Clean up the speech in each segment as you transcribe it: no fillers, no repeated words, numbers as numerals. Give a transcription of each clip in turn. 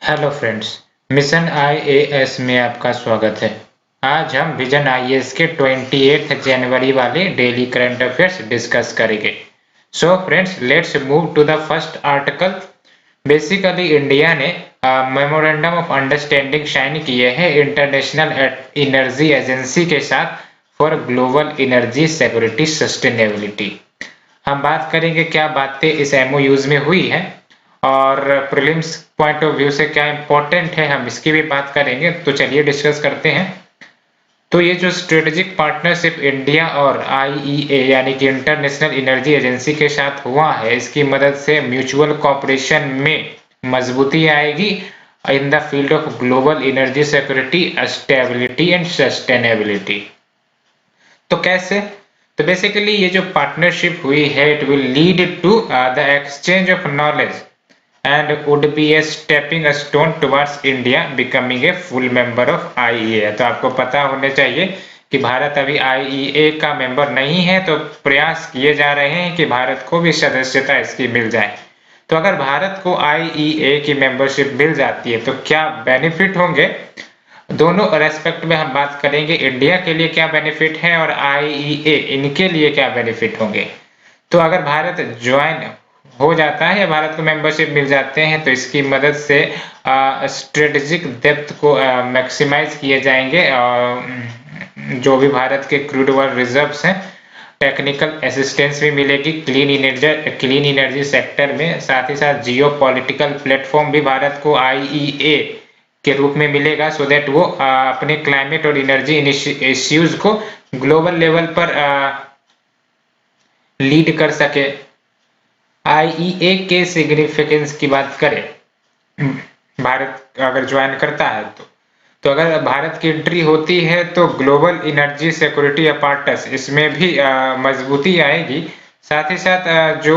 Hello friends, mission IAS में आपका स्वागत है। आज हम विजन आईएएस के 28 जनवरी वाले डेली करंट अफेयर्स डिस्कस करेंगे। So friends, let's move to the first article. Basically India ने मेमोरेंडम ऑफ अंडरस्टैंडिंग साइन किए हैं इंटरनेशनल एनर्जी एजेंसी के साथ for global energy security sustainability. हम बात करेंगे क्या बातें इस एमओयूज में हुई हैं और प्रीलिम्स पॉइंट ऑफ व्यू से क्या इंपॉर्टेंट है, हम इसकी भी बात करेंगे। तो चलिए डिस्कस करते हैं। तो ये जो स्ट्रेटेजिक पार्टनरशिप इंडिया और आईईए यानी कि इंटरनेशनल एनर्जी एजेंसी के साथ हुआ है, इसकी मदद से म्यूचुअल कॉपरेशन में मजबूती आएगी in the field of global energy security, stability and sustainability. तो कैसे? तो बेसिकली ये जो पार्टनरशिप हुई है, it will lead to the exchange of knowledge and would be a stepping stone towards India becoming a full member of IEA। तो आपको पता होने चाहिए कि भारत अभी IEA का मेंबर नहीं है, तो प्रयास किए जा रहे हैं कि भारत को भी सदस्यता इसकी मिल जाए। तो अगर भारत को IEA की मेंबरशिप मिल जाती है तो क्या बेनिफिट होंगे, दोनों रेस्पेक्ट में हम बात करेंगे। इंडिया के लिए क्या बेनिफिट है और IEA इनके लिए क्या बेनिफिट होंगे। तो अगर भारत ज्वाइन हो जाता है या भारत को मेंबरशिप मिल जाते हैं तो इसकी मदद से स्ट्रेटेजिक डेप्थ को मैक्सिमाइज किए जाएंगे। जो भी भारत के क्रूड ऑयल रिजर्व्स हैं, टेक्निकल असिस्टेंस भी मिलेगी क्लीन एनर्जी सेक्टर में। साथ ही साथ जियो पॉलिटिकल प्लेटफॉर्म भी भारत को IEA के रूप में मिलेगा, सो दैट वो अपने क्लाइमेट और एनर्जी इश्यूज को ग्लोबल लेवल पर लीड कर सके। IEA के सिग्निफिकेंस की बात करें, भारत अगर ज्वाइन करता है तो अगर भारत की एंट्री होती है तो ग्लोबल एनर्जी सिक्योरिटी अपार्टस इसमें भी मजबूती आएगी। साथ ही साथ जो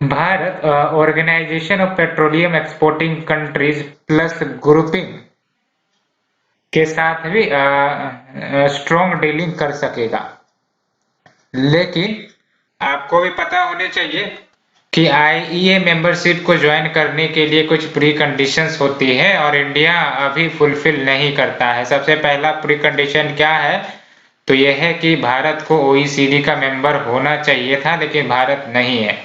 Bharat organization of petroleum exporting countries plus grouping के साथ भी स्ट्रॉन्ग डीलिंग कर सकेगा। लेकिन आपको भी पता होने चाहिए कि IEA मेंबरशिप को ज्वाइन करने के लिए कुछ प्री कंडीशंस होती है और इंडिया अभी फुलफिल नहीं करता है। सबसे पहला प्री कंडीशन क्या है, तो यह है कि भारत को OECD का मेंबर होना चाहिए था, लेकिन भारत नहीं है।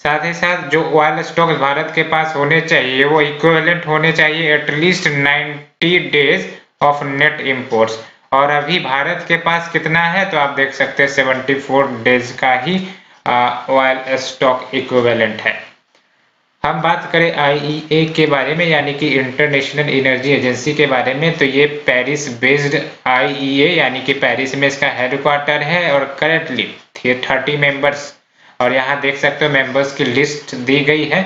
साथ ही साथ जो ऑयल स्टॉक्स भारत के पास होने चाहिए वो इक्विवेलेंट होने चाहिए at least 90 days of net imports. और अभी भारत के पास कितना है, तो आप देख सकते हैं 74 डेज का ही ऑयल स्टॉक इक्विवेलेंट है। हम बात करें IEA के बारे में यानी कि इंटरनेशनल एनर्जी एजेंसी के बारे में, तो ये पेरिस बेस्ड IEA यानी कि पेरिस में इसका हेडक्वार्टर है और करेंटली 30 मेंबर्स, और यहाँ देख सकते हो मेंबर्स की लिस्ट दी गई है।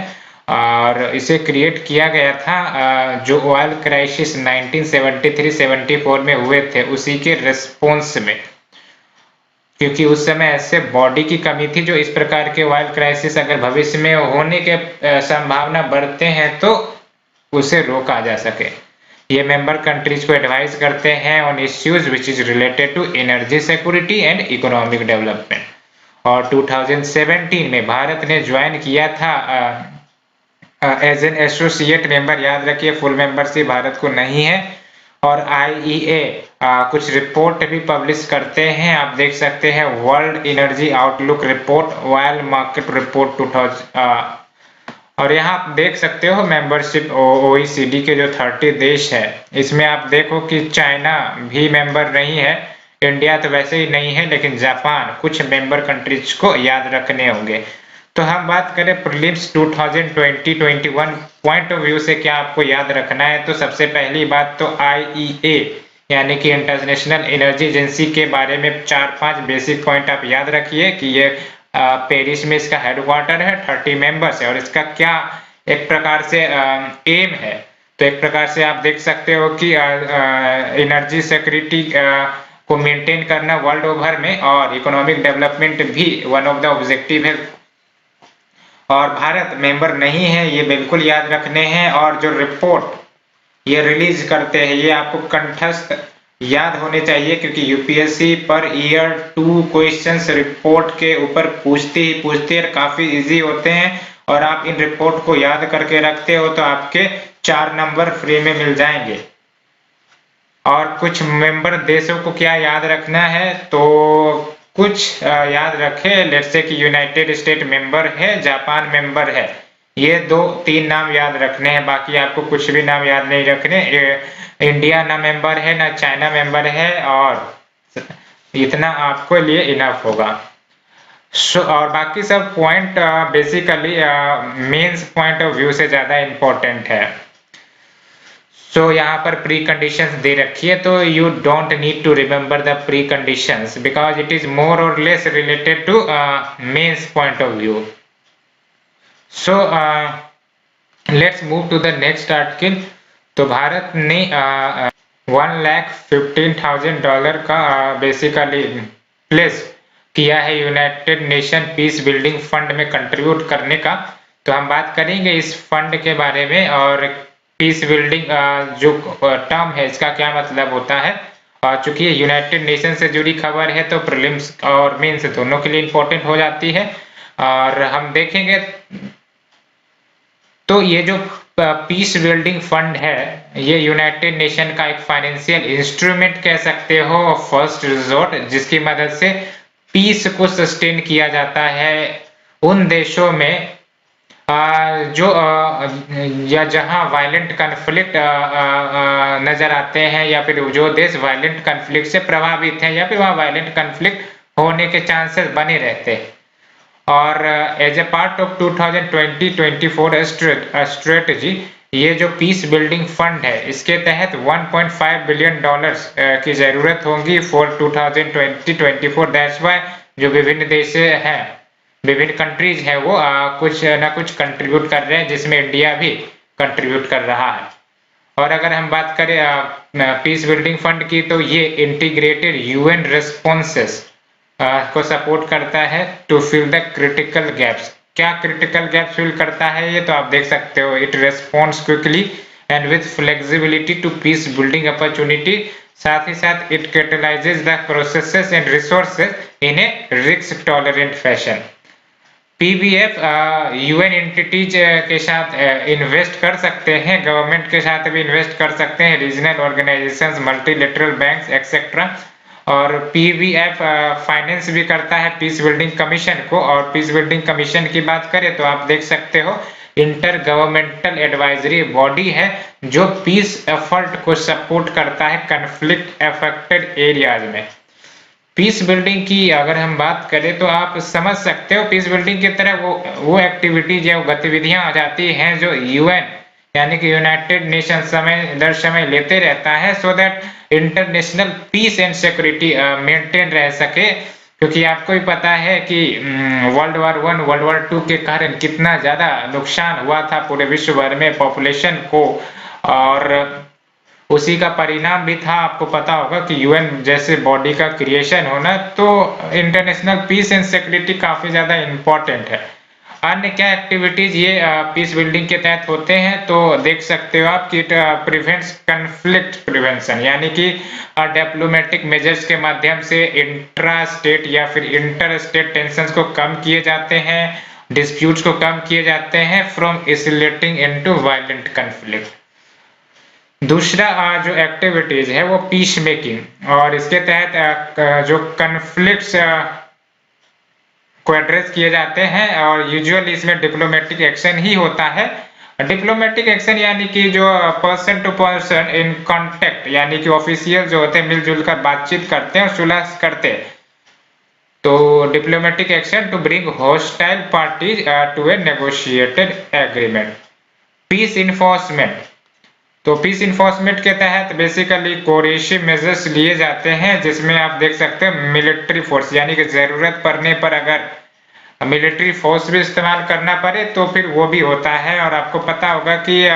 और इसे क्रिएट किया गया था जो ऑयल क्राइसिस 1973-74 में हुए थे उसी के रिस्पॉन्स में, क्योंकि उस समय ऐसे बॉडी की कमी थी जो इस प्रकार के ऑयल क्राइसिस अगर भविष्य में होने के संभावना बढ़ते हैं तो उसे रोका जा सके। ये मेंबर कंट्रीज को एडवाइस करते हैं on issues which is related to energy security and economic development. और 2017 में भारत ने ज्वाइन किया था एज एन एसोसिएट मेंबर। याद रखिए, फुल मेंबरशिप भारत को नहीं है। और IEA कुछ रिपोर्ट भी पब्लिश करते हैं, आप देख सकते हैं world energy outlook report, oil market report 2000। और यहाँ आप देख सकते हो मेंबरशिप OECD के जो 30 देश है, इसमें आप देखो कि चाइना भी मेंबर नहीं है, इंडिया तो वैसे ही नहीं है, लेकिन जापान, कुछ मेंबर कंट्रीज को याद रखने होंगे। तो हम बात करें प्रीलिम्स 2020-21 पॉइंट ऑफ व्यू से क्या आपको याद रखना है, तो सबसे पहली बात तो IEA यानी कि इंटरनेशनल एनर्जी एजेंसी के बारे में 4-5 बेसिक पॉइंट आप याद रखिए कि ये पेरिस में इसका हेडक्वार्टर है, 30 मेंबर्स है, और इसका क्या एक प्रकार से एम है। तो एक प्रकार से आप देख सकते हो कि एनर्जी सिक्योरिटी को मेंटेन करना वर्ल्ड ओवर में, और इकोनॉमिक डेवलपमेंट भी वन ऑफ द ऑब्जेक्टिव है। और भारत मेंबर नहीं है, ये बिल्कुल याद रखने हैं। और जो रिपोर्ट ये रिलीज करते हैं ये आपको कंठस्थ याद होने चाहिए, क्योंकि UPSC per year 2 questions report के ऊपर पूछती ही काफी इजी होते हैं और आप इन रिपोर्ट को याद करके रखते हो तो आपके 4 नंबर फ्री में मिल जाएंगे। और कुछ मेंबर देशों को क्या याद रखना है, तो कुछ याद रखे, लेट्स से कि यूनाइटेड स्टेट मेंबर है, जापान मेंबर है, ये 2-3 नाम याद रखने हैं, बाकी आपको कुछ भी नाम याद नहीं रखने। इंडिया ना मेंबर है ना चाइना मेंबर है, और इतना आपको लिए इनफ होगा। और बाकी सब point basically mains point of view से ज्यादा इंपॉर्टेंट है। सो यहाँ पर प्री कंडीशंस दे रखी है, तो you don't need to remember the preconditions because it is more और less related to mains point of view. So let's move to the next article. तो भारत ने $1,15,000 का बेसिकली प्लेस किया है United Nation peace building fund में contribute करने का। तो हम बात करेंगे इस फंड के बारे में, और पीस बिल्डिंग जो टर्म है इसका क्या मतलब होता है। चूंकि ये यूनाइटेड नेशन से जुड़ी खबर है तो प्रीलिम्स और मेंस दोनों के लिए इंपॉर्टेंट हो जाती है। और हम देखेंगे तो ये जो पीस बिल्डिंग फंड है ये यूनाइटेड नेशन का एक फाइनेंशियल इंस्ट्रूमेंट कह सकते हो, फर्स्ट रिजोर्ट, जिसकी मदद से पीस को सस्टेन किया जाता है उन देशों में जो या जहां वायलेंट कन्फ्लिक्ट नजर आते हैं, या फिर जो देश वायलेंट कन्फ्लिक्ट से प्रभावित हैं, या फिर वहां वायलेंट कन्फ्लिक्ट होने के चांसेस बने रहते हैं। और as a part of 2020-24 strategy, ये जो पीस बिल्डिंग फंड है इसके तहत $1.5 बिलियन की जरूरत होगी फॉर 2020-24। दैट्स व्हाई जो विभिन्न देश हैं, विभिन्न कंट्रीज हैं, वो कुछ ना कुछ कंट्रीब्यूट कर रहे हैं, जिसमें इंडिया भी कंट्रीब्यूट कर रहा है। और अगर हम बात करें पीस बिल्डिंग फंड की, तो ये इंटीग्रेटेड यूएन रिस्पॉन्सेस को सपोर्ट करता है to fill the critical gaps. क्या क्रिटिकल गैप्स फिल करता है ये तो आप देख सकते हो। It responds quickly and with flexibility to peace building opportunity. साथ ही साथ it catalyses the processes and resources in a risk tolerant fashion. PBF UN entities के साथ इन्वेस्ट कर सकते हैं, गवर्नमेंट के साथ भी इन्वेस्ट कर सकते हैं, regional organisations, multilateral banks etcetera. और पीबीएफ फाइनेंस भी करता है पीस बिल्डिंग कमीशन को। और पीस बिल्डिंग कमीशन की बात करें तो आप देख सकते हो इंटर गवर्नमेंटल एडवाइजरी बॉडी है जो पीस एफर्ट को सपोर्ट करता है कन्फ्लिक्ट अफेक्टेड एरियाज में। पीस बिल्डिंग की अगर हम बात करें तो आप समझ सकते हो पीस बिल्डिंग की तरह वो एक्टिविटीज या गतिविधियां आ जाती हैं जो यूएन यानी कि यूनाइटेड नेशन समय दर समय लेते रहता है, so that international peace and security maintain रह सके। क्योंकि आपको भी पता है कि वर्ल्ड वार 1 वर्ल्ड वार 2 के कारण कितना ज्यादा नुकसान हुआ था पूरे विश्व भर में पॉपुलेशन को, और उसी का परिणाम भी था। आपको पता होगा कि यूएन जैसे बॉडी का क्रिएशन होना, तो इंटरनेशनल पीस एंड सिक्योरिटी काफी ज्यादा इंपॉर्टेंट है। अन्य क्या एक्टिविटीज ये पीस बिल्डिंग के तहत होते हैं तो देख सकते हो आप कि प्रिवेंट्स कन्फ्लिक्ट प्रिवेंशन, यानी कि डिप्लोमेटिक मेजर्स के माध्यम से इंट्रा स्टेट या फिर इंटर स्टेट टेंशन को कम किए जाते हैं, डिस्प्यूट्स को कम किए जाते हैं from escalating into violent conflict. दूसरा जो एक्टिविटीज है वो पीस मेकिंग, और इसके तहत जो कन्फ्लिक्ट्स को एड्रेस किए जाते हैं, और यूजुअली इसमें डिप्लोमेटिक एक्शन ही होता है। डिप्लोमेटिक एक्शन यानी कि जो person to person in contact, यानी कि ऑफिशियल जो होते हैं मिलजुल कर बातचीत करते हैं और सुलह करते हैं। तो diplomatic action to bring hostile parties to a negotiated agreement. Peace enforcement, तो पीस इन्फोर्समेंट के तहत बेसिकली कोरेसिव मेजर्स लिए जाते हैं, जिसमें आप देख सकते हैं मिलिट्री फोर्स, यानी कि जरूरत पड़ने पर अगर मिलिट्री फोर्स भी इस्तेमाल करना पड़े तो फिर वो भी होता है। और आपको पता होगा कि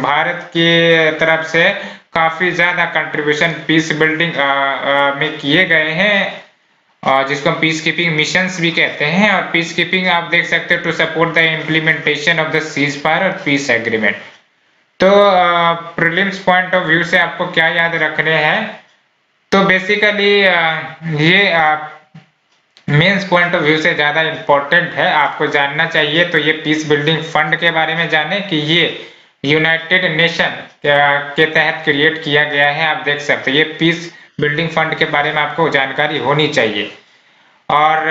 भारत की तरफ से काफी ज्यादा कंट्रीब्यूशन पीस बिल्डिंग में किए गए हैं, जिसको हम पीस कीपिंग मिशंस भी कहते हैं। और पीस कीपिंग आप देख सकते हो to support the implementation of the cease fire और पीस एग्रीमेंट। तो प्रीलिम्स पॉइंट ऑफ व्यू से आपको क्या याद रखने हैं, तो बेसिकली ये मेंस पॉइंट ऑफ व्यू से ज्यादा इम्पोर्टेंट है, आपको जानना चाहिए तो ये पीस बिल्डिंग फंड के बारे में जाने कि ये यूनाइटेड नेशन के तहत क्रिएट किया गया है। आप देख सकते हैं ये पीस बिल्डिंग फंड के बारे में आपको जानकारी होनी चाहिए। और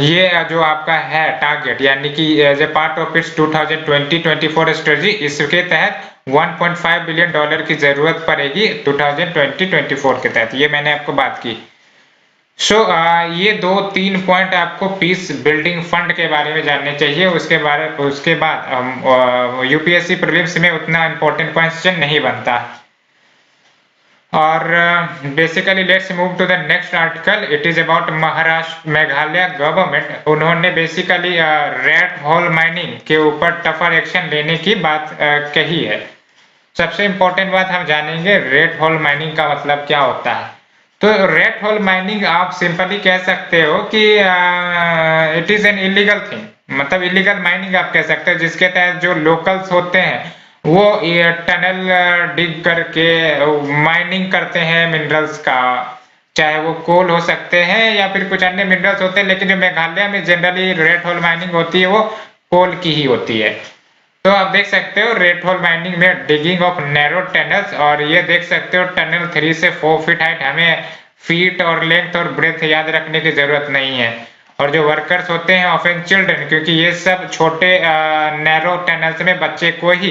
ये जो आपका है टारगेट, यानी कि as a part of its 2020-24 strategy, इसके तहत 1.5 बिलियन डॉलर की जरूरत पड़ेगी 2020-24 के तहत। ये मैंने आपको बात की। ये 2-3 पॉइंट आपको पीस बिल्डिंग फंड के बारे में जानने चाहिए। उसके बाद यूपीएससी प्रीलिम्स में उतना इंपॉर्टेंट क्वेश्चन नहीं बनता। और basically let's move to the next article. It is about Maharashtra Meghalaya government. उन्होंने बेसिकली रेड होल माइनिंग के ऊपर टफर एक्शन लेने की बात कही है। सबसे इम्पोर्टेंट बात हम जानेंगे रेड होल माइनिंग का मतलब क्या होता है। तो रेड होल माइनिंग आप सिंपली कह सकते हो कि it is an illegal thing, मतलब इलीगल माइनिंग आप कह सकते हो, जिसके तहत जो लोकल्स होते हैं वो ये टनल डिग करके माइनिंग करते हैं मिनरल्स का, चाहे वो कोल हो सकते हैं या फिर कुछ अन्य मिनरल्स होते हैं। लेकिन जो मेघालय में जनरली रेड होल माइनिंग होती है वो कोल की ही होती है। तो आप देख सकते हो रेड होल माइनिंग में डिगिंग ऑफ नैरो टनल्स, और ये देख सकते हो टनल 3 से 4 फीट हाइट। हमें फीट और लेंथ और ब्रेथ याद रखने की जरूरत नहीं है। और जो वर्कर्स होते हैं ऑफन चिल्ड्रन, क्योंकि ये सब छोटे नैरो टनल्स में बच्चे को ही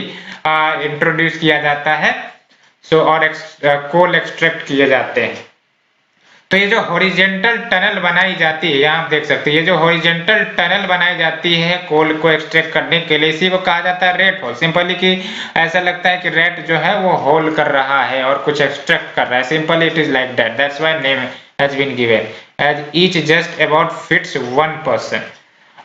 इंट्रोड्यूस किया जाता है। और कोल एक्सट्रैक्ट किए जाते हैं। तो ये जो हॉरिजेंटल टनल बनाई जाती है, यहाँ आप देख सकते हैं ये जो हॉरिजेंटल टनल बनाई जाती है कोल को एक्सट्रैक्ट करने के लिए, इसी को कहा जाता है रेड होल। सिंपली कि ऐसा लगता है कि रेड जो है वो होल कर रहा है और कुछ एक्सट्रैक्ट कर रहा है। Simply it is like that, that's why name has been given as each just about fits 1 person.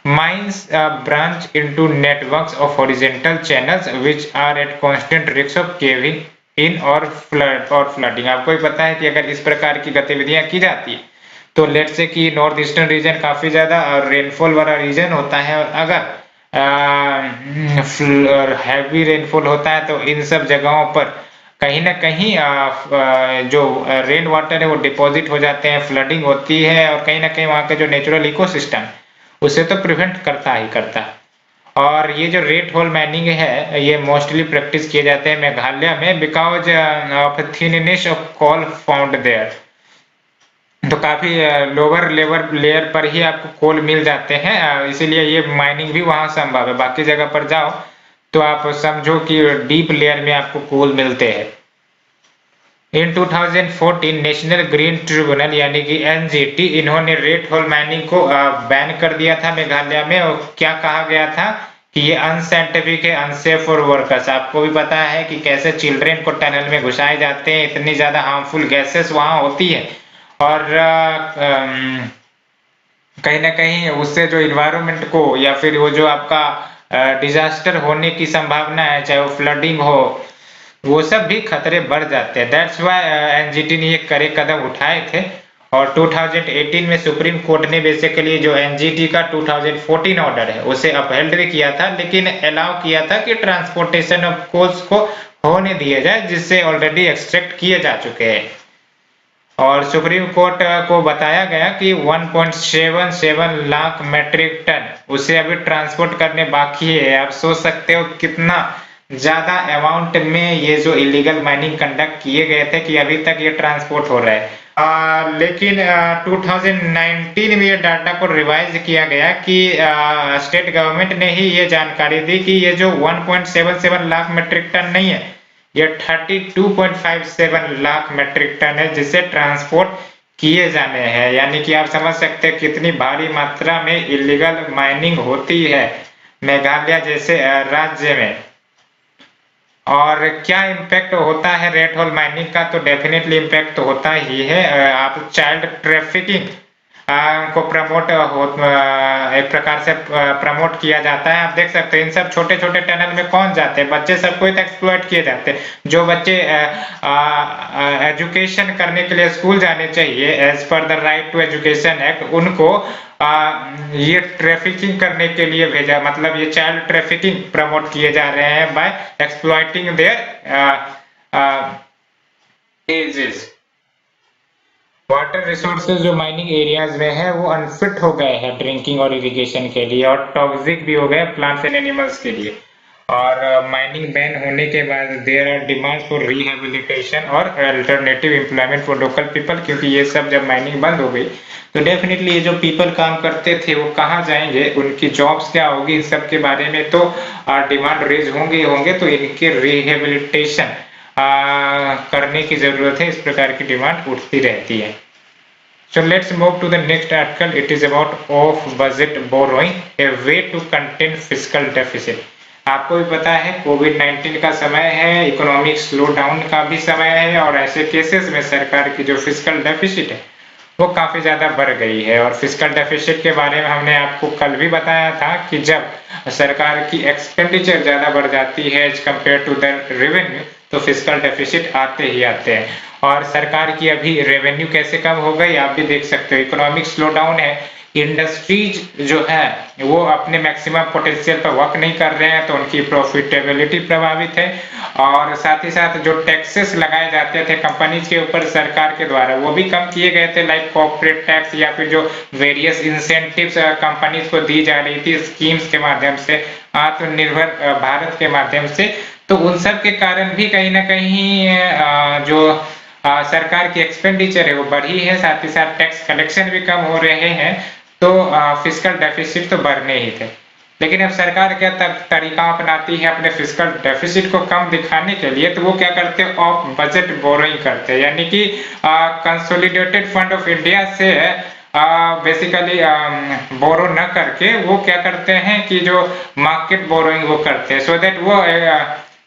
Mines branch into networks of horizontal channels which are at constant risk of caving in or flooding। आपको भी पता है कि अगर इस प्रकार की गतिविधियां की जाती है तो लेट से कि नॉर्थ ईस्टर्न रीजन काफी ज्यादा रेनफॉल वाला रीजन होता है, और अगर हैवी रेनफॉल होता है तो इन सब जगहों पर कहीं ना कहीं जो रेन वाटर है वो डिपॉजिट हो जाते हैं, फ्लडिंग होती है, और कहीं ना कहीं वहाँ के जो नेचुरल इकोसिस्टम उसे तो प्रिवेंट करता ही करता। और ये जो रेड होल माइनिंग है ये मोस्टली प्रैक्टिस किए जाते हैं मेघालय में because of thinness of coal found there. तो काफी लोअर लेयर पर ही आपको कोल मिल जाते हैं, इसीलिए ये माइनिंग भी वहां संभव है। बाकी जगह पर जाओ तो आप समझो कि डीप लेयर में आपको कोल मिलते हैं। इन 2014 नेशनल ग्रीन ट्रिब्यूनल यानी कि एनजीटी, इन्होंने रेड होल माइनिंग को बैन कर दिया था मेघालय में। और क्या कहा गया था कि ये अनसाइंटिफिक है, अनसेफ फॉर वर्कर्स। आपको भी पता है कि कैसे चिल्ड्रेन को टनल में घुसाए जाते हैं, इतनी ज्यादा हार्मफुल गैसेस वहां होती है, और कहीं ना कहीं उससे जो इन्वायरमेंट को या फिर वो जो आपका डिजास्टर होने की संभावना है, चाहे वो फ्लडिंग हो, वो सब भी खतरे बढ़ जाते हैं। दैट्स व्हाई एनजीटी ने ये कड़े कदम उठाए थे। और 2018 में सुप्रीम कोर्ट ने बेसिकली जो एनजीटी का 2014 ऑर्डर है उसे अपहेल्ड भी किया था, लेकिन अलाउ किया था कि ट्रांसपोर्टेशन ऑफ कोल्स को होने दिया जाए, जिससे ऑलरेडी एक्सट्रैक्ट किए जा चुके हैं। और सुप्रीम कोर्ट को बताया गया कि 1.77 लाख मेट्रिक टन उसे अभी ट्रांसपोर्ट करने बाकी है। आप सोच सकते हो कितना ज्यादा अमाउंट में ये जो इलीगल माइनिंग कंडक्ट किए गए थे कि अभी तक ये ट्रांसपोर्ट हो रहा है। लेकिन 2019 में ये डाटा को रिवाइज किया गया कि स्टेट गवर्नमेंट ने ही ये जानकारी दी कि ये जो 1.77 लाख मेट्रिक टन नहीं है, ये 32.57 लाख मेट्रिक टन है जिसे ट्रांसपोर्ट किए जाने हैं। यानी कि आप समझ सकते हैं कितनी भारी मात्रा में इलीगल माइनिंग होती है मेघालय जैसे राज्य में। और क्या इम्पैक्ट होता है रेड होल माइनिंग का, तो डेफिनेटली इम्पैक्ट होता ही है। आप चाइल्ड ट्रैफिकिंग को प्रमोट एक प्रकार से प्रमोट किया जाता है। आप देख सकते हैं इन सब छोटे छोटे टनल में कौन जाते हैं, बच्चे सबको एक्सप्लॉइट किए जाते हैं। जो बच्चे एजुकेशन करने के लिए स्कूल जाने चाहिए as per the right to education act, उनको ये ट्रैफिकिंग करने के लिए भेजा, मतलब ये चाइल्ड ट्रैफिकिंग प्रमोट किए जा रहे हैं by exploiting their ages. Water resources जो माइनिंग एरियाज में है वो अनफिट हो गए हैं ड्रिंकिंग और इरिगेशन के लिए, और टॉक्सिक भी हो गए प्लांट्स एंड एनिमल्स के लिए। और माइनिंग बैन होने के बाद there are demands for rehabilitation और alternative employment for local people, क्योंकि ये सब जब माइनिंग बंद हो गई तो डेफिनेटली ये जो पीपल काम करते थे वो कहाँ जाएंगे, उनकी जॉब्स क्या होगी, इन सब के बारे में तो डिमांड रेज होंगे तो इनके रिहेबिलिटेशन करने की जरूरत है, इस प्रकार की डिमांड उठती रहती है। So let's move to the next article. It is about off-budget borrowing, a way to contain fiscal deficit. आपको भी पता है कोविड-19 का समय है, इकोनॉमिक स्लो डाउन का भी समय है, और ऐसे केसेस में सरकार की जो फिस्कल डेफिसिट है वो काफी ज्यादा बढ़ गई है। और फिस्कल डेफिसिट के बारे में हमने आपको कल भी बताया था कि जब सरकार की एक्सपेंडिचर ज्यादा बढ़ जाती है as compare to the revenue तो फिस्कल डेफिसिट आते ही आते हैं। और सरकार की अभी रेवेन्यू कैसे कम हो गई आप भी देख सकते हो, इकोनॉमिक स्लो डाउन है, इंडस्ट्रीज जो है वो अपने मैक्सिमम पोटेंशियल पर वर्क नहीं कर रहे हैं तो उनकी प्रॉफिटेबिलिटी प्रभावित है। और साथ ही साथ जो टैक्सेस लगाए जाते थे कंपनीज के ऊपर सरकार के द्वारा वो भी कम किए गए थे, लाइक कॉर्पोरेट टैक्स या फिर जो वेरियस इंसेंटिव्स कंपनीज को दी जा रही थी स्कीम्स के माध्यम से, आत्मनिर्भर भारत के माध्यम से। तो उन सब के कारण भी कहीं ना कहीं जो सरकार की एक्सपेंडिचर है वो बढ़ी है, साथ ही साथ टैक्स कलेक्शन भी कम हो रहे हैं, तो फिस्कल डेफिसिट तो बढ़ने ही थे। लेकिन अब सरकार क्या तरीका अपनाती है अपने फिस्कल डेफिसिट को कम दिखाने के लिए, तो वो क्या करते हैं ऑफ बजट बोरोइंग करते हैं, यानी कि कंसोलिडेटेड फंड ऑफ इंडिया से बेसिकली बोरो न करके वो क्या करते हैं कि जो मार्केट बोरोइंग वो करते हैं, सो दैट वो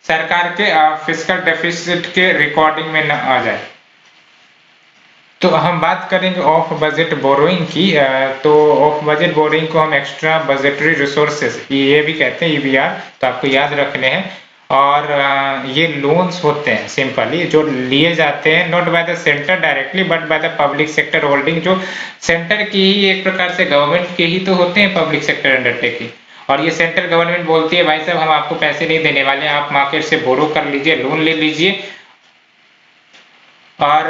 सरकार के फिस्कल डेफिसिट के रिकॉर्डिंग में न आ जाए। तो हम बात करेंगे ऑफ बजट बोरोइंग की। तो ऑफ बजट बोरोइंग को हम एक्स्ट्रा बजटरी रिसोर्सेज ये भी कहते हैं, EBR, तो आपको याद रखने हैं। और ये लोन्स होते हैं सिंपली जो लिए जाते हैं not by the centre directly but by the public sector holding, जो सेंटर की ही एक प्रकार से गवर्नमेंट के ही तो होते हैं पब्लिक सेक्टर अंडरटेकिंग। और ये सेंट्रल गवर्नमेंट बोलती है भाई साहब हम आपको पैसे नहीं देने वाले, आप मार्केट से बोरो कर लीजिए, लोन ले लीजिए। और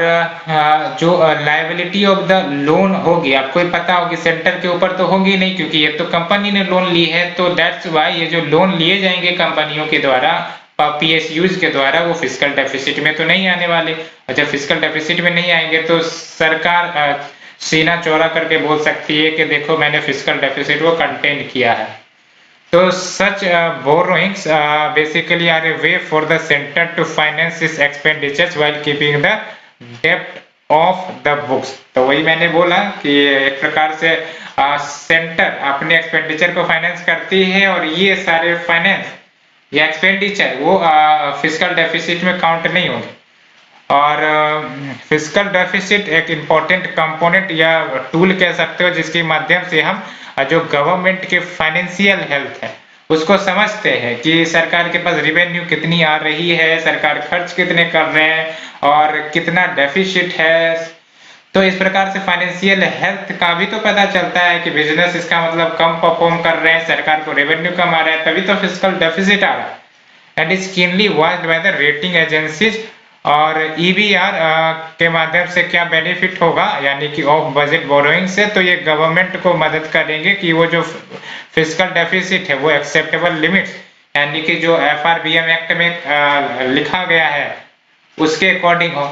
जो लायबिलिटी ऑफ द लोन होगी आपको पता होगी सेंटर के ऊपर तो होगी नहीं, क्योंकि ये तो कंपनी ने लोन ली है, तो दैट्स वाई ये जो लोन लिए जाएंगे कंपनियों के द्वारा PSUs के द्वारा वो फिस्कल डेफिसिट में तो नहीं आने वाले। और जब फिस्कल डेफिसिट में नहीं आएंगे तो सरकार सीना चौड़ा करके बोल सकती है कि देखो मैंने फिस्कल डेफिसिट को कंटेन किया है। So such borrowings basically are a way for the center to finance its expenditures while keeping the debt off the books। तो वही मैंने बोला कि एक प्रकार से सेंटर अपने एक्सपेंडिचर को फाइनेंस करती है और ये सारे फाइनेंस या एक्सपेंडिचर वो फिस्कल डेफिसिट में काउंट नहीं होंगे। और फिस्कल डेफिसिट एक इम्पोर्टेंट कंपोनेंट या टूल कह सकते हो जिसके माध्यम से हम जो गवर्नमेंट के फाइनेंशियल हेल्थ है उसको समझते हैं कि सरकार के पास रेवेन्यू कितनी आ रही है, सरकार खर्च कितने कर रहे हैं और कितना डेफिसिट है। तो इस प्रकार से फाइनेंशियल हेल्थ का भी तो पता चलता है कि बिजनेस इसका मतलब कम परफॉर्म कर रहे हैं, सरकार को रेवेन्यू कम आ रहा है, तभी तो फिस्कल डेफिसिट आ रहा है। And is keenly watched by the rating agencies. और EBR के माध्यम से क्या बेनिफिट होगा, यानी कि ऑफ बजट बोरोइंग से, तो ये गवर्नमेंट को मदद करेंगे कि वो जो फिस्कल डेफिसिट है वो एक्सेप्टेबल लिमिट्स यानी कि जो FRBM एक्ट में लिखा गया है उसके अकॉर्डिंग हो।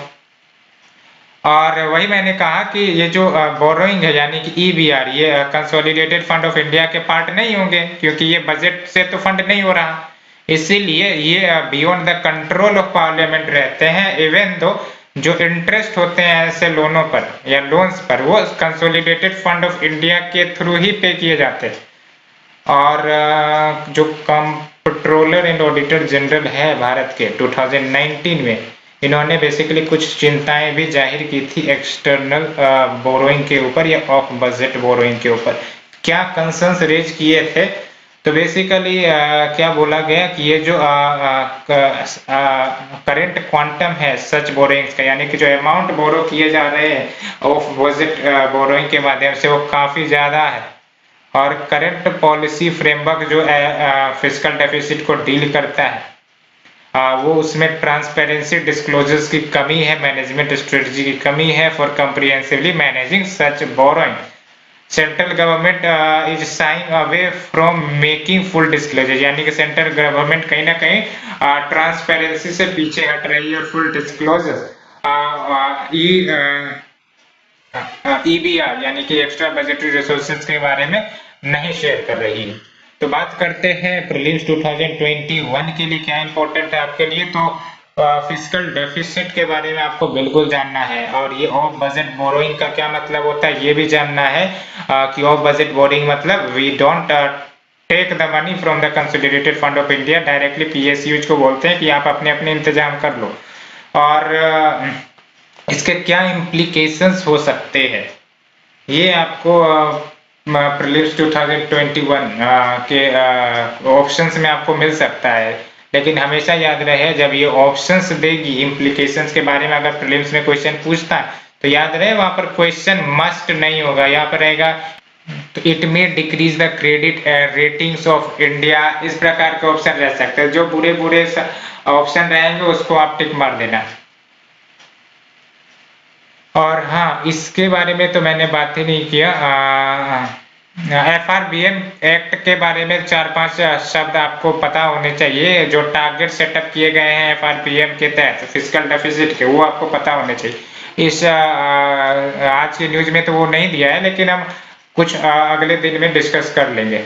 और वही मैंने कहा कि ये जो बोरोइंग है यानी कि EBR ये कंसोलिडेटेड फंड ऑफ इंडिया के पार्ट नहीं होंगे, क्योंकि ये बजट से तो फंड नहीं हो रहा, इसीलिए ये beyond the control of parliament रहते हैं। इवन दो जो इंटरेस्ट होते हैं ऐसे लोनों पर या लोन्स पर वो कंसोलिडेटेड फंड ऑफ इंडिया के थ्रू ही पे किए जाते हैं। और जो कंट्रोलर एंड ऑडिटर जनरल है भारत के 2019 में इन्होंने बेसिकली कुछ चिंताएं भी जाहिर की थी एक्सटर्नल बोरोइंग के ऊपर या ऑफ बजट बोरोइंग के ऊपर। क्या कंसर्न्स रेज किए थे, तो बेसिकली क्या बोला गया कि ये जो करेंट क्वांटम है सच बोरोइंग्स का, यानी कि जो अमाउंट बोरो किए जा रहे हैं ऑफ बजट बोरोइंग के माध्यम से वो काफी ज्यादा है। और करंट पॉलिसी फ्रेमवर्क जो फिस्कल डेफिसिट को डील करता है वो उसमें ट्रांसपेरेंसी डिस्क्लोजर्स की कमी है, मैनेजमेंट स्ट्रेटजी की कमी है for comprehensively managing such borrowing. Central government is shying away from making full disclosure, यानी कि सेंट्रल गवर्नमेंट कहीं ना कहीं ट्रांसपेरेंसी से पीछे हट रही है, फुल डिस्क्लोजर ईबीआर यानी कि एक्स्ट्रा बजटरी रिसोर्सेज के बारे में नहीं शेयर कर रही है। तो बात करते हैं प्रीलिम्स 2021 के लिए क्या इंपॉर्टेंट है आपके लिए। तो फिस्कल डेफिसिट के बारे में आपको बिल्कुल जानना है, और ये ऑफ बजट बोरोइंग का क्या मतलब होता है ये भी जानना है कि ऑफ बजट बोरोइंग मतलब we don't take the money from the consolidated fund of India, directly PSUs को बोलते हैं कि आप अपने अपने इंतजाम कर लो। और इसके क्या इम्प्लीकेशंस हो सकते हैं ये आपको प्रीलिम्स 2021 के ऑप्शंस में आपको मिल सकता है। लेकिन हमेशा याद रहे जब ये ऑप्शंस देगी इम्प्लीकेशंस के बारे में, अगर प्रीलिम्स में क्वेश्चन पूछता है तो याद रहे वहां पर क्वेश्चन मस्ट नहीं होगा, यहाँ पर रहेगा तो इट में decrease the credit ratings of India, इस प्रकार के ऑप्शन रह सकते हैं। जो बुरे बुरे ऑप्शन रहेंगे उसको आप टिक मार देना। और हाँ, इसके बारे में तो मैंने बात ही नहीं किया। FRBM एक्ट के बारे में 4-5 शब्द आपको पता होने चाहिए। जो टारगेट सेटअप किए गए हैं FRBM के तहत फिस्कल डेफिसिट के, वो आपको पता होने चाहिए। इस आज की न्यूज में तो वो नहीं दिया है, लेकिन हम कुछ अगले दिन में डिस्कस कर लेंगे।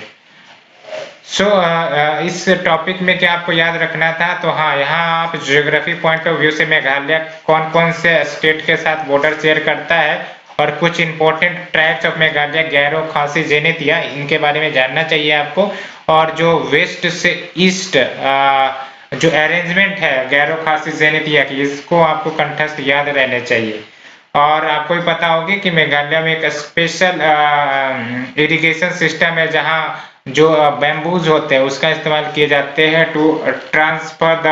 इस टॉपिक में क्या आपको याद रखना था, तो हाँ, यहाँ आप ज्योग्राफी पॉइंट ऑफ व्यू से मेघालय कौन कौन से स्टेट के साथ बॉर्डर शेयर करता है, और कुछ important tribes of Meghalaya, Gairo, खासी, जेनेतिया, इनके बारे में जानना चाहिए आपको। और जो वेस्ट से ईस्ट जो अरेंजमेंट है गैरो, खासी, जेनेतिया की, इसको आपको कंठस्थ याद रहने चाहिए। और आपको भी पता होगी कि मेघालय में एक स्पेशल इरिगेशन सिस्टम है जहाँ जो बैम्बूज होते हैं उसका इस्तेमाल किए जाते हैं to transfer the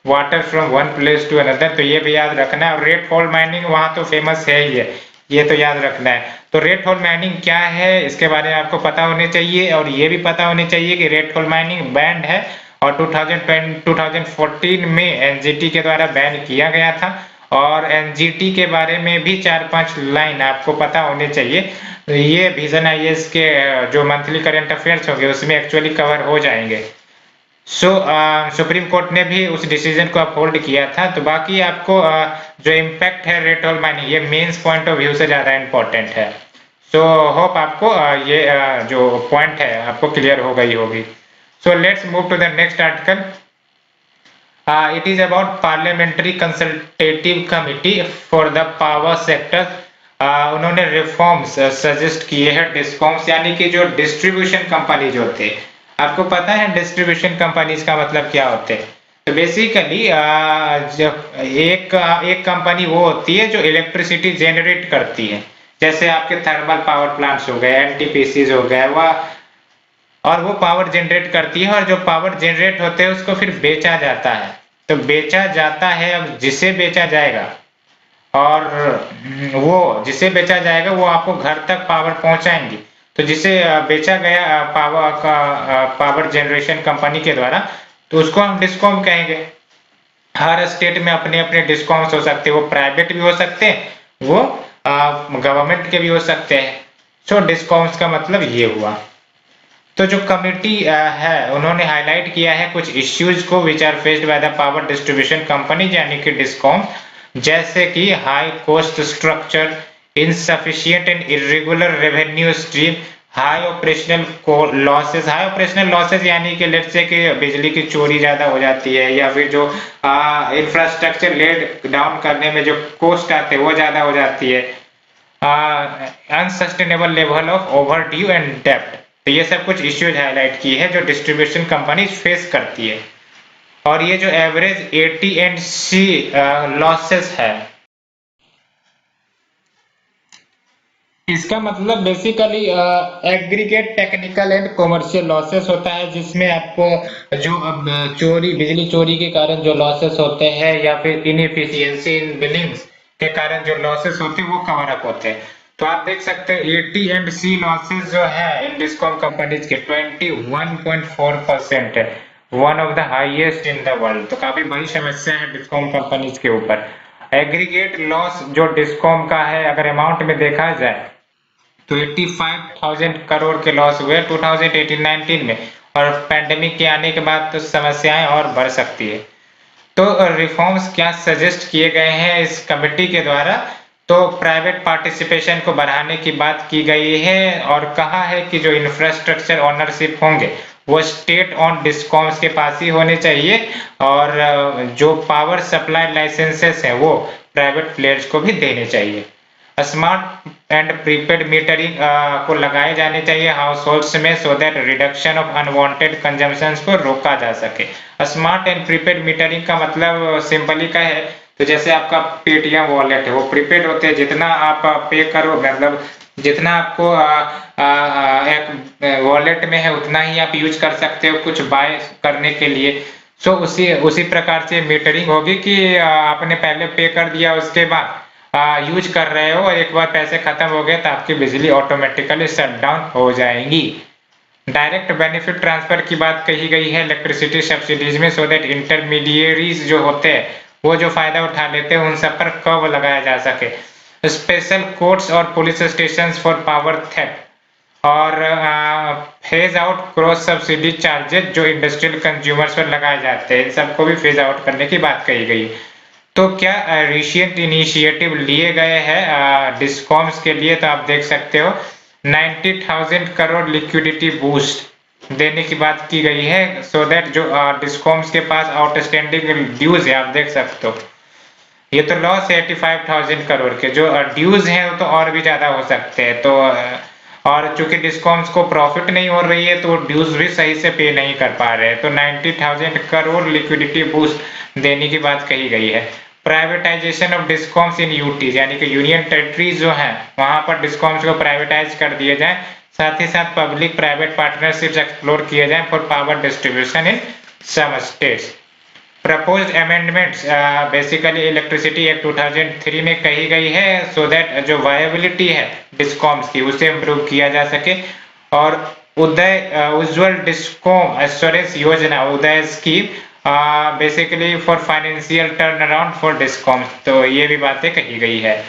water from one place to another, तो ये भी याद रखना है। और रेड होल माइनिंग वहाँ तो फेमस है ही है, ये तो याद रखना है। तो रेड होल माइनिंग क्या है इसके बारे में आपको पता होने चाहिए, और ये भी पता होने चाहिए कि रेड होल माइनिंग बैंड है और 2014 में एनजीटी के द्वारा बैन किया गया था। और एनजीटी के बारे में भी 4-5 लाइन आपको पता होने चाहिए। ये विजन आईएएस के जो मंथली करंट अफेयर्स होंगे उसमें एक्चुअली कवर हो जाएंगे। सुप्रीम कोर्ट ने भी उस डिसीजन को अपहोल्ड किया था। तो बाकी आपको जो इम्पैक्ट है रेड होल माइनिंग, ये मेंस पॉइंट ऑफ व्यू से ज्यादा इंपॉर्टेंट है। होप आपको ये जो पॉइंट है आपको क्लियर हो गई होगी। Let's move to the next article. It is about parliamentary consultative committee for the power sector। उन्होंने रिफॉर्म्स सजेस्ट किए हैं डिस्कॉम्स, यानी कि जो डिस्ट्रीब्यूशन कंपनी जो होते हैं, आपको पता है डिस्ट्रीब्यूशन कंपनीज का मतलब क्या होते हैं। तो बेसिकली जब एक कंपनी वो होती है जो इलेक्ट्रिसिटी जनरेट करती है, जैसे आपके थर्मल पावर प्लांट्स हो गए, एनटीपीसीज हो गए, वह और वो पावर जनरेट करती है, और जो पावर जनरेट होते हैं उसको फिर बेचा जाता है। तो बेचा जाता है, अब जिसे बेचा जाएगा, और वो जिसे बेचा जाएगा वो आपको घर तक पावर पहुंचाएंगी। तो जिसे बेचा गया पावर जनरेशन कंपनी के द्वारा, तो उसको हम डिस्कॉम कहेंगे। हर स्टेट में अपने अपने डिस्कॉम्स हो सकते हैं, वो प्राइवेट भी हो सकते हैं, वो गवर्नमेंट के भी हो सकते हैं। डिस्कॉम्स का मतलब ये हुआ। तो जो कमिटी है उन्होंने हाईलाइट किया है कुछ इश्यूज को which are faced by the power distribution company यानी कि डिस्कॉम, जैसे कि high cost structure, insufficient and irregular revenue stream, high operational losses. High operational losses यानी कि लेट्स से कि बिजली की चोरी ज्यादा हो जाती है, या फिर जो इंफ्रास्ट्रक्चर लेड डाउन करने में जो कॉस्ट आते हैं वो ज्यादा हो जाती है। Unsustainable level of overdue and डेब्ट, तो ये सब कुछ इश्यूज हाईलाइट की है जो डिस्ट्रीब्यूशन कंपनी फेस करती है। और ये जो एवरेज AT&C लॉसेस है, इसका मतलब basically aggregate technical and commercial losses होता है, जिसमें आपको जो अब चोरी, बिजली चोरी के कारण जो लॉसेस होते हैं, या फिर इनएफिशिएंसी इन बिलिंग्स के कारण जो लॉसेस होते हैं वो कवर अप होते हैं। तो आप देख सकते हैं AT&C लॉसेस जो है इन डिस्कॉम कंपनीज के 21.4% है, one of the highest in the world. तो काफी बड़ी समस्या है डिस्कॉम कंपनीज के ऊपर। एग्रीगेट लॉस जो डिस्कॉम का है, अगर अमाउंट में देखा जाए तो 85,000 करोड़ के लॉस हुए 2018-19 में, और पैंडेमिक के आने के बाद तो समस्याएं और बढ़ सकती है। तो रिफॉर्म्स क्या सजेस्ट किए गए हैं इस कमेटी के द्वारा, तो प्राइवेट पार्टिसिपेशन को बढ़ाने की बात की गई है, और कहा है कि जो इंफ्रास्ट्रक्चर ओनरशिप होंगे वो स्टेट ऑन डिस्कॉम्स के पास ही होने चाहिए, और जो पावर सप्लाई लाइसेंसेस है वो प्राइवेट प्लेयर्स को भी देने चाहिए। स्मार्ट एंड प्रीपेड मीटरिंग को लगाए जाने चाहिए हाउस होल्ड्स में, so that reduction of unwanted consumption को रोका जा सके। स्मार्ट एंड प्रीपेड मीटरिंग का मतलब सिंपली का है, तो जैसे आपका पेटीएम वॉलेट है वो प्रीपेड होते हैं, जितना आप पे करो, मतलब जितना आपको एक वॉलेट में है उतना ही आप यूज कर सकते हो कुछ बाय करने के लिए। सो उसी प्रकार से मीटरिंग होगी कि आपने पहले पे कर दिया, उसके बाद यूज कर रहे हो और एक बार पैसे खत्म हो गए तो आपकी बिजली ऑटोमेटिकली शट डाउन हो जाएंगी। डायरेक्ट बेनिफिट ट्रांसफर की बात कही गई है इलेक्ट्रिसिटी सब्सिडीज में, सो दैट इंटरमीडिएरीज जो होते हैं वो जो फायदा उठा लेते हैं उन सब पर कर्व लगाया जा सके। स्पेशल कोर्ट्स और police station for power theft, और phase out cross subsidy charges जो इंडस्ट्रियल कंज्यूमर्स पर लगाए जाते हैं, इन सबको भी फेज आउट करने की बात कही गई। तो क्या रिसेंट इनिशिएटिव लिए गए हैं डिस्कॉम्स के लिए, तो आप देख सकते हो 90,000 करोड़ लिक्विडिटी बूस्ट देने की बात की गई है, सो दैट जो डिस्कॉम्स के पास आउटस्टैंडिंग ड्यूज है, आप देख सकते हो ये तो लॉस है 85,000 करोड़ के, जो ड्यूज हैं वो तो और भी ज्यादा हो सकते हैं। तो और चूंकि डिस्कॉम्स को प्रॉफिट नहीं हो रही है तो ड्यूज भी सही से पे नहीं कर पा रहे हैं, तो 90,000 करोड़ लिक्विडिटी बूस्ट देने की बात कही गई है। Privatisation of discoms in UT, यानी कि यूनियन टेरिटरीज जो है वहां पर डिस्कॉम्स को प्राइवेटाइज कर दिए जाए, साथ ही साथ पब्लिक प्राइवेट पार्टनरशिप एक्सप्लोर किए जाए for power distribution in some states. Proposed amendments basically electricity act 2003 में कही गई है, सो दैट जो वायबिलिटी है डिस्कॉम्स की उसे इम्प्रूव किया जा सके। और उज्ज्वल discom assurance Yojana, UDAY scheme basically for financial turn around for discoms, तो ये भी बातें कही गई है।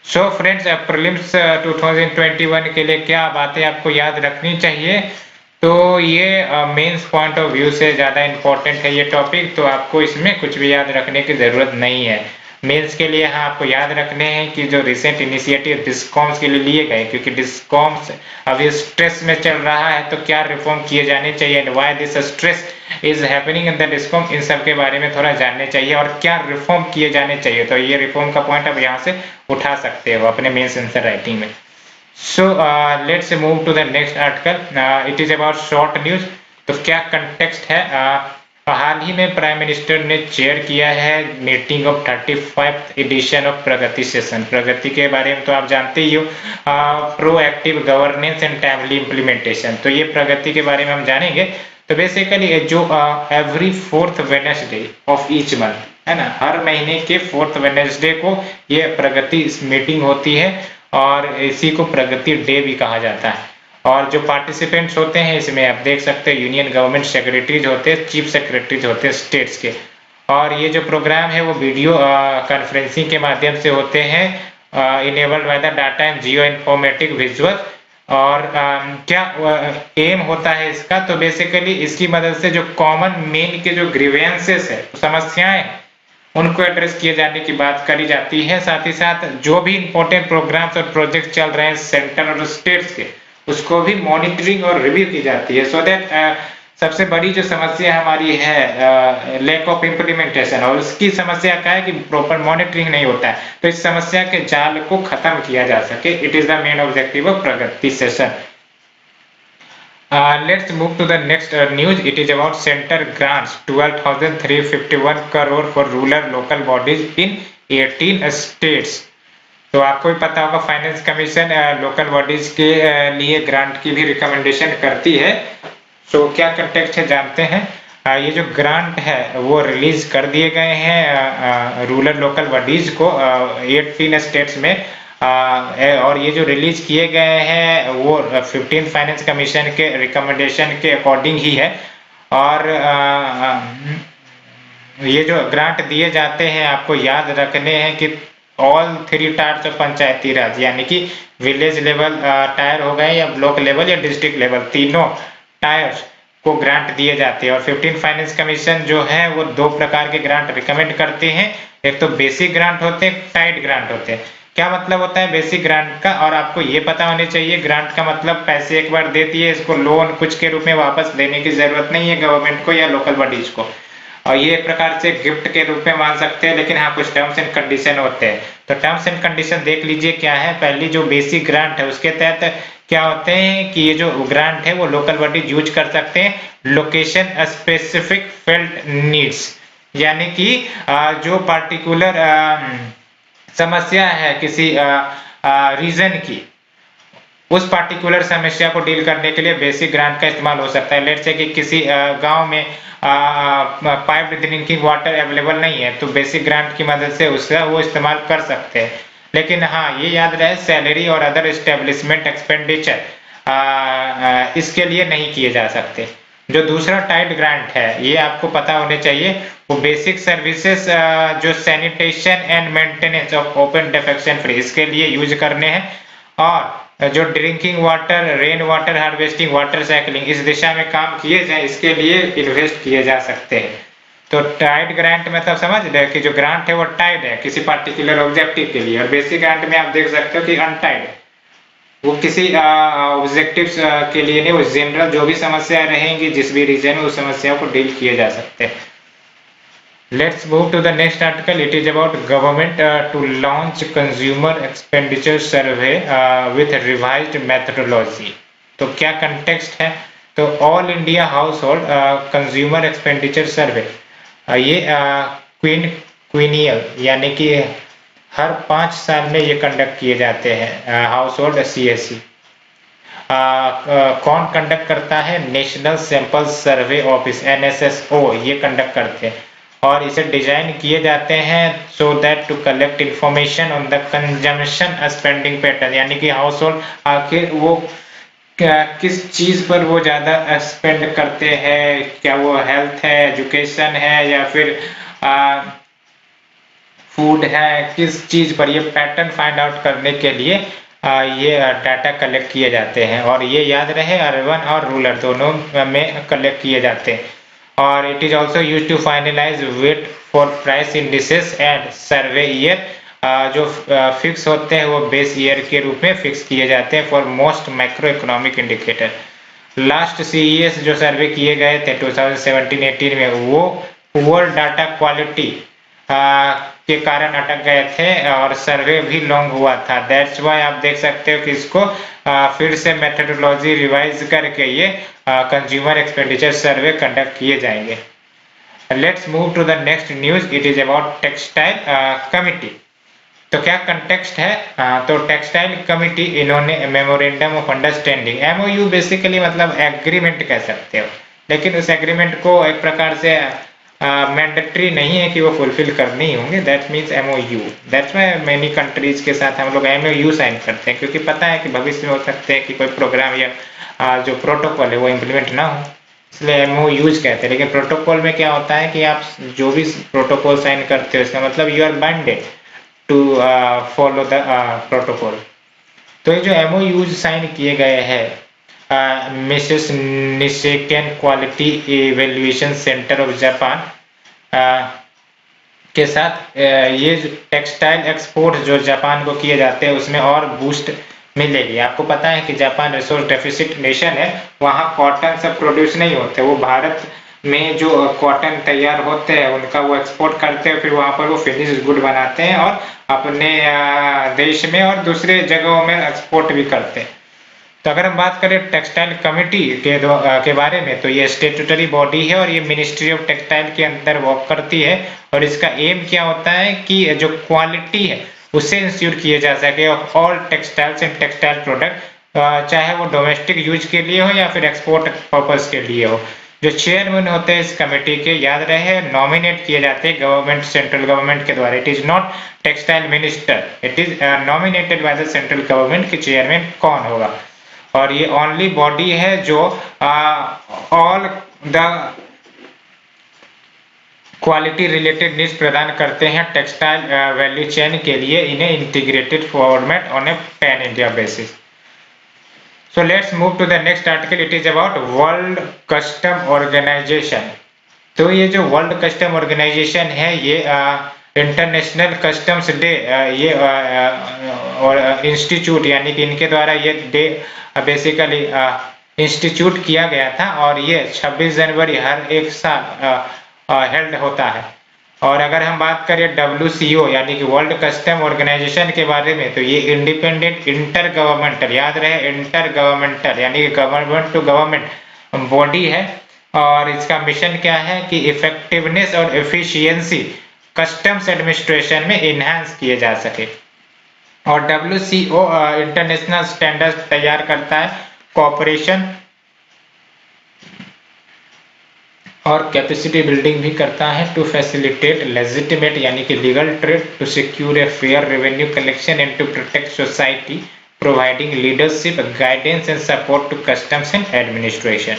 सो फ्रेंड्स, प्रीलिम्स 2021 के लिए क्या बातें आपको याद रखनी चाहिए, तो ये मेंस पॉइंट ऑफ व्यू से ज़्यादा इम्पोर्टेंट है ये टॉपिक, तो आपको इसमें कुछ भी याद रखने की ज़रूरत नहीं है। मेंस के लिए हाँ आपको याद रखने हैं कि जो रिसेंट इनिशिएटिव डिस्कॉम्स के लिए लिए गए, क्योंकि डिस्कॉम्स अभी स्ट्रेस में चल रहा है, तो क्या रिफॉर्म किए जाने चाहिए and why this stress is happening in the discom, इन सब के बारे में थोड़ा जानने चाहिए और क्या रिफॉर्म किए जाने चाहिए। तो ये रिफॉर्म का पॉइंट आप यहाँ से उठा सकते हो अपने मेंस आंसर राइटिंग में। So let's move to the next article. It is about short news. तो क्या कंटेक्स्ट है, हाल ही में प्राइम मिनिस्टर ने चेयर किया है meeting of 35th edition of PRAGATI session. PRAGATI के बारे में तो आप जानते ही हो, proactive governance and timely implementation, तो ये प्रगति के बारे में हम जानेंगे। तो बेसिकली जो every 4th Wednesday of each month है ना, हर महीने के 4th वेडनेसडे को ये प्रगति मीटिंग होती है, और इसी को प्रगति डे भी कहा जाता है। और जो पार्टिसिपेंट्स होते हैं इसमें आप देख सकते हैं यूनियन गवर्नमेंट सेक्रेटरीज होते हैं, चीफ सेक्रेटरीज होते हैं स्टेट्स के, और ये जो प्रोग्राम है वो वीडियो कॉन्फ्रेंसिंग के माध्यम से होते हैं, enabled by the data and geo informatic visual. और क्या एम होता है इसका, तो बेसिकली इसकी मदद से जो कॉमन मेन के जो ग्रीवेंसेस है, समस्याएं, उनको एड्रेस किए जाने की बात करी जाती है। साथ ही साथ जो भी इंपॉर्टेंट प्रोग्राम्स और प्रोजेक्ट चल रहे हैं सेंटर और स्टेट्स के, उसको भी मॉनिटरिंग और रिव्यू की जाती है, सो दैट सबसे बड़ी जो समस्या हमारी है लैक ऑफ इम्प्लीमेंटेशन, और उसकी समस्या क्या है कि प्रॉपर मॉनिटरिंग नहीं होता है, तो इस समस्या के जाल को खत्म किया जा सके। It is the main objective of PRAGATI session. Let's move to the next news. It is about center grants 12,351 crore for rural local bodies in 18 states. तो आपको भी पता होगा फाइनेंस कमीशन लोकल बॉडीज के लिए ग्रांट की भी रिकमेंडेशन करती है। सो क्या कंटेक्स्ट है जानते हैं। ये जो ग्रांट है वो रिलीज कर दिए गए हैं रूरल लोकल बॉडीज को 18 स्टेट्स में, और ये जो रिलीज किए गए हैं वो 15 फाइनेंस कमीशन के रिकमेंडेशन के अकॉर्डिंग ही है। और ये जो ग्रांट दिए जाते हैं आपको याद रखने हैं कि ऑल 3 टायर्स ऑफ पंचायती राज, यानी कि विलेज लेवल टायर हो गए या ब्लॉक लेवल या डिस्ट्रिक्ट लेवल, तीनों टायर्स को ग्रांट दिए जाते हैं। और 15 फाइनेंस कमीशन जो है वो 2 प्रकार के ग्रांट रिकमेंड करते हैं, एक तो बेसिक ग्रांट होते हैं, टाइड ग्रांट होते हैं। क्या मतलब होता है बेसिक ग्रांट का, और आपको ये पता होने चाहिए ग्रांट का मतलब पैसे एक बार दे दिए, इसको लोन कुछ के रूप में वापस देने की जरूरत नहीं है गवर्नमेंट को या लोकल बॉडीज को, और ये एक प्रकार से गिफ्ट के रूप में मान सकते हैं। लेकिन हाँ, कुछ टर्म्स एंड कंडीशन होते हैं, तो टर्म्स एंड कंडीशन देख लीजिए क्या है। पहली जो बेसिक ग्रांट है उसके तहत क्या होते हैं कि ये जो ग्रांट है वो लोकल बॉडी यूज कर सकते हैं लोकेशन स्पेसिफिक फेल्ट नीड्स, यानी कि जो पार्टिकुलर समस्या है किसी रीजन की, उस पार्टिकुलर समस्या को डील करने के लिए बेसिक ग्रांट का इस्तेमाल हो सकता है। लेट्स से कि किसी गांव में पाइप्ड ड्रिंकिंग वाटर अवेलेबल नहीं है, तो बेसिक ग्रांट की मदद से उसका वो इस्तेमाल कर सकते हैं। लेकिन हाँ, ये याद रहे सैलरी और अदर एस्टेब्लिशमेंट एक्सपेंडिचर इसके लिए नहीं किए जा सकते। जो दूसरा टाइड ग्रांट है ये आपको पता होने चाहिए, वो बेसिक सर्विसेज जो sanitation and maintenance of open defecation free, इसके लिए यूज करने हैं। और जो drinking water, rain water harvesting, water cycling, इस दिशा में काम किए जाए, इसके लिए इन्वेस्ट किए जा सकते हैं। तो टाइड ग्रांट मतलब समझ रहे कि जो ग्रांट है वो टाइड है किसी पार्टिकुलर ऑब्जेक्टिव के लिए, और बेसिक ग्रांट में आप देख सकते हो कि अनटाइड है, वो किसी ऑब्जेक्टिव के लिए नहीं, वो जनरल जो भी समस्या रहेंगी जिस भी रीजन में उस समस्याओं को डील किए जा सकते हैं। Let's move to the next article. It is about government to launch consumer expenditure survey with revised methodology. तो क्या context है? तो all India house hold consumer expenditure सर्वे, ये क्विनियल यानी कि हर 5 साल में ये कंडक्ट किए जाते हैं हाउस होल्ड CSC। कौन कंडक्ट करता है? National sample survey office NSSO ये कंडक्ट करते हैं, और इसे डिजाइन किए जाते हैं so that to collect information on the consumption spending pattern, यानी कि हाउस होल्ड आखिर वो किस चीज पर वो ज्यादा स्पेंड करते हैं, क्या वो हेल्थ है, एजुकेशन है, या फिर फूड है, किस चीज पर, ये पैटर्न फाइंड आउट करने के लिए ये डाटा कलेक्ट किए जाते हैं। और ये याद रहे अर्बन और रूरल दोनों में कलेक्ट किए जाते हैं। और it is also use to finalize weight for price indices and survey year, जो फिक्स होते हैं वो बेस ईयर के रूप में फिक्स किए जाते हैं for most micro economic indicator. Last CES जो सर्वे किए गए थे 2017-18 में, वो पुअर डाटा क्वालिटी के कारण अटक गए थे और सर्वे भी लॉन्ग हुआ था। दैट्स वाई आप देख सकते हो कि इसको फिर से मेथोडोलॉजी रिवाइज करके ये कंज्यूमर एक्सपेंडिचर सर्वे कंडक्ट किए जाएंगे। Let's move to the next news. It is about textile committee. तो क्या कंटेक्स्ट है? तो टेक्सटाइल कमिटी इन्होंने memorandum of understanding, MOU basically मतलब एग्रीमेंट कह सकते हो, लेकिन उस एग्रीमेंट को एक प्रकार से मैंडेटरी नहीं है कि वो फुलफिल करने ही होंगे, that means MOU। That's why many countries के साथ हम लोग MOU साइन करते हैं, क्योंकि पता है कि भविष्य में हो सकते हैं कि कोई प्रोग्राम या जो प्रोटोकॉल है वो इम्प्लीमेंट ना हो, इसलिए MOUs कहते हैं। लेकिन प्रोटोकॉल में क्या होता है कि आप जो भी प्रोटोकॉल साइन करते हो इसका मतलब you are binded to follow the protocol. तो ये जो MOUs साइन किए गए हैं मिसेस निसेकेन quality evaluation centre of Japan के साथ, ये जो टेक्सटाइल एक्सपोर्ट जो जापान को किए जाते हैं उसमें और बूस्ट मिलेगी। आपको पता है कि जापान रिसोर्स डेफिसिट नेशन है, वहाँ कॉटन सब प्रोड्यूस नहीं होते, वो भारत में जो कॉटन तैयार होते हैं उनका वो एक्सपोर्ट करते हैं, फिर वहाँ पर वो फिनिश गुड बनाते हैं और अपने देश में और दूसरे जगहों में एक्सपोर्ट भी करते हैं। तो अगर हम बात करें टेक्सटाइल कमिटी के बारे में, तो ये स्टेट्यूटरी बॉडी है और ये मिनिस्ट्री ऑफ टेक्सटाइल के अंदर वर्क करती है, और इसका एम क्या होता है कि जो क्वालिटी है उसे इंश्योर किए जा सके all textiles and textile product, चाहे वो डोमेस्टिक यूज के लिए हो या फिर एक्सपोर्ट पर्पज के लिए हो। जो चेयरमैन होते हैं इस कमेटी के, याद रहे, नॉमिनेट किए जाते हैं गवर्नमेंट, सेंट्रल गवर्नमेंट के द्वारा। It is not textile minister, it is nominated by the central government कि चेयरमैन कौन होगा। और ये ओनली बॉडी है जो all the quality related needs प्रदान करते हैं टेक्सटाइल वैल्यू चेन के लिए इन्हें integrated format on A pan India basis. So let's move to the next article. It is about World Custom Organization. तो ये जो वर्ल्ड कस्टम ऑर्गेनाइजेशन है ये इंटरनेशनल कस्टम्स डे ये और इंस्टीट्यूट यानी कि इनके द्वारा ये डे बेसिकली इंस्टीट्यूट किया गया था और ये 26 जनवरी हर एक साल हेल्ड होता है। और अगर हम बात करें WCO यानी कि वर्ल्ड कस्टम ऑर्गेनाइजेशन के बारे में तो ये इंडिपेंडेंट इंटर गवर्नमेंटल, याद रहे इंटर गवर्नमेंटल यानी कि गवर्नमेंट टू गवर्नमेंट बॉडी है और इसका मिशन क्या है कि इफेक्टिवनेस और एफिशिएंसी कस्टम्स एडमिनिस्ट्रेशन में इनहांस किए जा सके। और WCO इंटरनेशनल स्टैंडर्ड तैयार करता है, कोऑपरेशन और कैपेसिटी बिल्डिंग भी करता है टू फैसिलिटेट लेजिटिमेट यानी कि legal trade, to secure a fair revenue collection and to protect society, providing leadership guidance and support to customs and administration.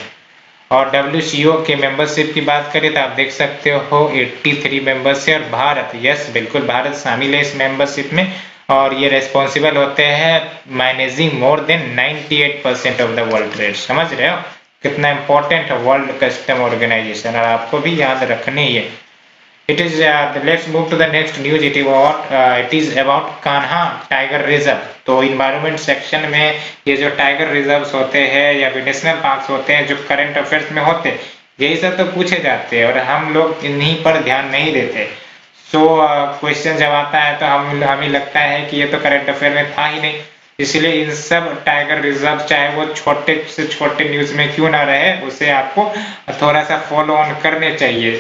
और WCO के मेंबरशिप की बात करें तो आप देख सकते हो 83 मेंबर्स है और भारत, यस बिल्कुल भारत शामिल है इस मेंबरशिप में और ये रेस्पॉन्सिबल होते हैं managing more than 98% of the world trade. समझ रहे हो कितना इंपॉर्टेंट है वर्ल्ड कस्टम ऑर्गेनाइजेशन और आपको भी याद रखनी है। It is let's move to the next news. It is about Kanha tiger reserve. तो इन्वायरमेंट सेक्शन में ये जो टाइगर रिजर्व्स होते हैं या नेशनल पार्क्स होते हैं जो करंट अफेयर्स में होते हैं यही सब तो पूछे जाते हैं और हम लोग इन्हीं पर ध्यान नहीं देते। सो क्वेश्चन जब आता है तो हमें लगता है कि ये तो करंट अफेयर में था ही नहीं, इसलिए इन सब टाइगर रिजर्व चाहे वो छोटे से छोटे न्यूज में क्यों ना रहे उसे आपको थोड़ा सा फॉलो ऑन करने चाहिए।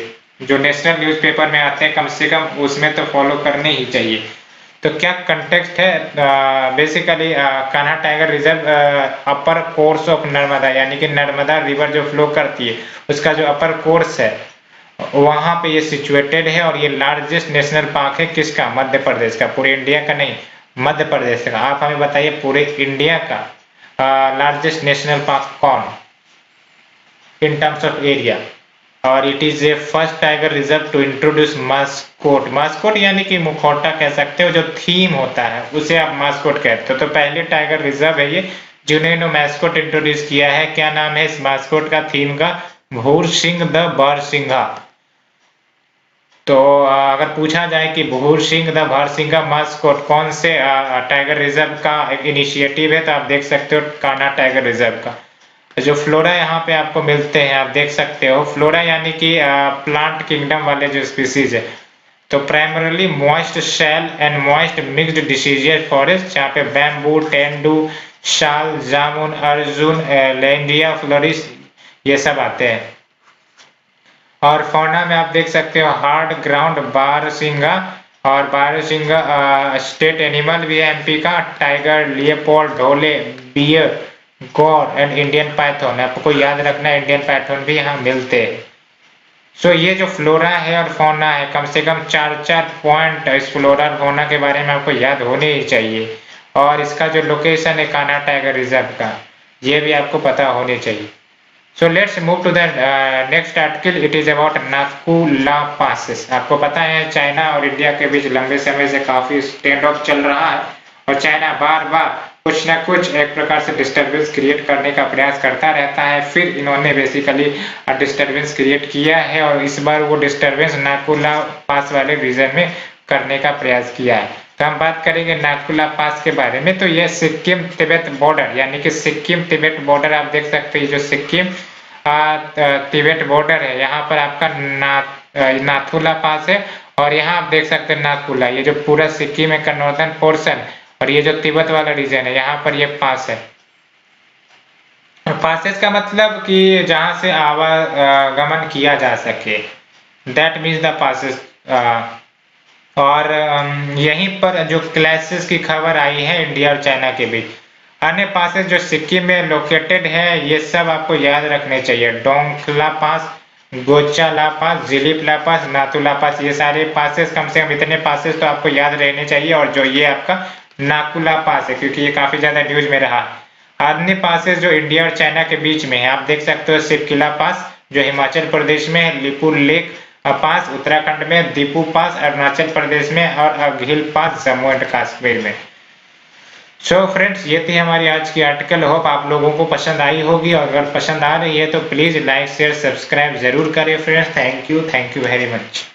जो नेशनल न्यूज़पेपर में आते हैं कम से कम उसमें तो फॉलो करने ही चाहिए। तो क्या कंटेक्स्ट है, basically Kanha tiger reserve upper course of Narmada यानी कि नर्मदा रिवर जो फ्लो करती है उसका जो अपर कोर्स है वहां पे ये सिचुएटेड है और ये लार्जेस्ट नेशनल पार्क है किसका, मध्य प्रदेश का, पूरे इंडिया का नहीं मध्य प्रदेश का। आप हमें बताइए पूरे इंडिया का लार्जेस्ट नेशनल पार्क कौन इन टर्म्स ऑफ एरिया। और it is a first tiger reserve to introduce mascot, mascot यानी कि मुखौटा कह सकते हो, जो थीम होता है उसे आप मास्कोट कहते हो। तो पहले टाइगर रिजर्व है ये जिन्होंने मास्कोट इंट्रोड्यूस किया है। क्या नाम है इस मास्कोट का, थीम का, भूरसिंह द बारहसिंघा। तो अगर पूछा जाए कि भूरसिंह द बारहसिंघा मास्कोट कौन से टाइगर रिजर्व का एक इनिशिएटिव है तो आप देख सकते हो कान्हा टाइगर रिजर्व का। जो फ्लोरा यहाँ पे आपको मिलते हैं आप देख सकते हो, फ्लोरा यानी कि प्लांट किंगडम वाले जो स्पीसीज है। तो primarily moist sal and moist mixed deciduous forest जहाँ पे बैम्बू, टेंडू, शाल, जामुन, अर्जुन, लेंडिया, फ्लोरिस ये सब आते हैं। और फौना में आप देख सकते हो हार्ड ग्राउंड बारहसिंघा और बारहसिंघा स्टेट एनिमल भी है MP का, tiger, leopard, dhole, bear, gaur and Indian python. आपको याद रखना है इंडियन पाइथन भी यहाँ मिलते हैं। सो ये जो फ्लोरा है और फौना है कम से कम 4 पॉइंट इस फ्लोरा और फौना के बारे में आपको याद होने ही चाहिए। और इसका जो लोकेशन है कान्हा टाइगर रिजर्व का ये भी आपको पता होने चाहिए। So let's move to the next article. It is about Nathu La passes. आपको पता है चाइना और इंडिया के बीच लंबे समय से काफी स्टैंड ऑफ चल रहा है और चाइना बार बार कुछ ना कुछ एक प्रकार से डिस्टरबेंस क्रिएट करने का प्रयास करता रहता है। फिर इन्होंने बेसिकली डिस्टरबेंस क्रिएट किया है और इस बार वो डिस्टरबेंस नाथू ला पास वाले रीजन में करने का प्रयास किया है। तो हम बात करेंगे नाथू ला पास के बारे में। तो यह सिक्किम तिब्बत बॉर्डर यानी कि सिक्किम तिब्बत बॉर्डर आप देख सकते हैं, जो सिक्किम तिब्बत बॉर्डर है यहाँ पर आपका नाथू ला पास है और यहाँ आप देख सकते हैं नाथू ला, ये जो पूरा सिक्किम है का नॉर्दर्न पोर्शन और ये जो तिब्बत वाला रीजन है यहाँ पर ये पास है। पासेस का मतलब कि जहाँ से आवागमन किया जा सके, दैट मीन्स द पासेस। और यहीं पर जो क्लैशेस की खबर आई है इंडिया और चाइना के बीच, अन्य पासेस जो सिक्किम में लोकेटेड है ये सब आपको याद रखने चाहिए। डोंगला पास, गोचा ला पास, जिलिप ला पास, नाथू ला पास, ये सारे पासेस कम से कम इतने पासेस तो आपको याद रहने चाहिए। और जो ये आपका नाथू ला पास है क्योंकि ये काफी ज्यादा न्यूज में रहा। अन्य पासेस जो इंडिया और चाइना के बीच में है आप देख सकते हो सिपकिला पास, जो हिमाचल प्रदेश में है, लिपू लेक पास उत्तराखंड में, दीपू पास अरुणाचल प्रदेश में और अघिल पास जम्मू एंड कश्मीर में। सो फ्रेंड्स, ये थी हमारी आज की आर्टिकल। होप आप लोगों को पसंद आई होगी, और अगर पसंद आ रही है तो प्लीज लाइक शेयर सब्सक्राइब जरूर करें friends. Thank you very much.